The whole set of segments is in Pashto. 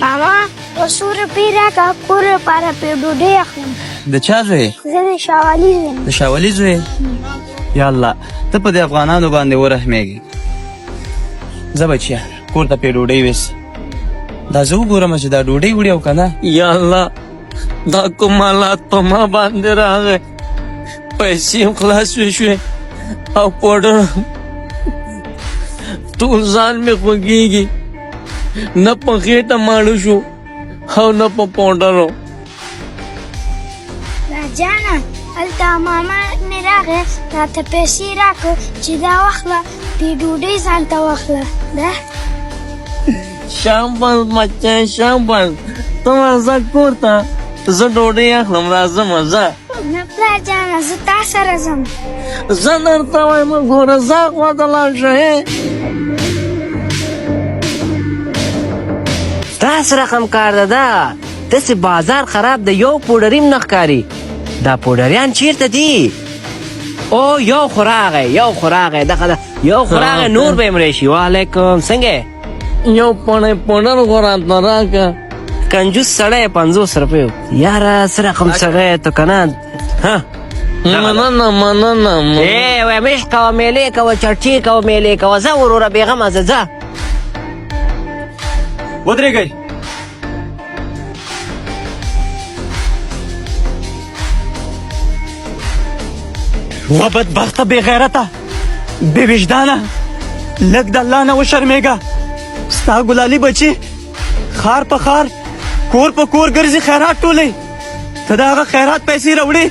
ماما یو څو روپۍ راکړه کور لپاره پرې ډوډۍ اخلم. د چا زوی؟ زه د شاولي زوی یم. د شاولي زوی؟ یا الله ته په دې افغانانو باندې ورحمېږي. ځه بچیه کور ته پرې ډوډۍ ویسه. دا زه وګورم چې دا ډوډۍ وړي او که نه. یا الله دا کوم حالات په ما باندې راغی، پیسې هم خلاصې شوې او پوډر ټول ځان مې خوږېږي، نه په خېټه ماړه شو او نه په پوډرو. جانه هلته ماما مې راغی راته پیسې راکړه چې دا واخله پرې ډوډۍ ځان ته واخله. ده شاباس بچی شاباس، ته ورځه کور ته، زه ډوډۍ اخلم، راځم ځه. نه پلار جانه زه تا سره ځم. زه درته وایم ګوره زه خواته لاړ شه. داس رقم کار ده ده داسې بازار خراب ده، یو پوډریم نه ښکاري. دا پوډریان چیرته دي؟ او یو خو راغی دغه ده یو خو راغی، نور به یې مړی شي. وعلیکم څنګه یو پړی پوډر خو راته راکړه. کنجوس سړی 50 روپیو. یاره څه رقم سړی ته که نه. مننه ای وای مشق کوه میلې کوه چټي کوه میلې کوه. ځه وروره بېغمه ځه. ودرېږئ. و بدبخته بې غیرته بې وجدانه، لږ د الله نه وشرمېږه. ستا ګلالي بچي خار په خار کور په کور ګرځي خیرات ټولې، ته د هغه خیرات پیسې راوړې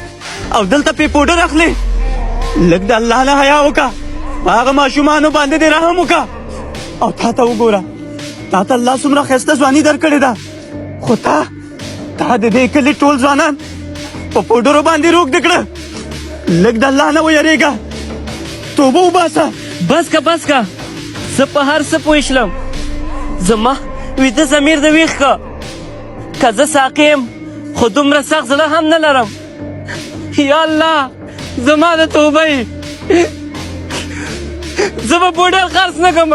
او دلته پې پوډر اخلې. لږ د الله نه حیا وکړه، په هغه ماشومانو باندې دې رحم وکړه. او تا ته وګوره، تا ته الله څومره ښایسته ځواني درکړې ده، خو تا د دې کلي ټول ځوانان په پوډرو باندې روږدي کړه. لږ د الله نه ویرېږه، توبه وباسه. بس که زه په هر څه پوه شلم. زما ویده ضمیر د ویښ که زه ساقي یم خو دومره سخت زړه هم نه لرم. یا الله زما د توبه یې، زه به پوډر خرڅ نه کړم.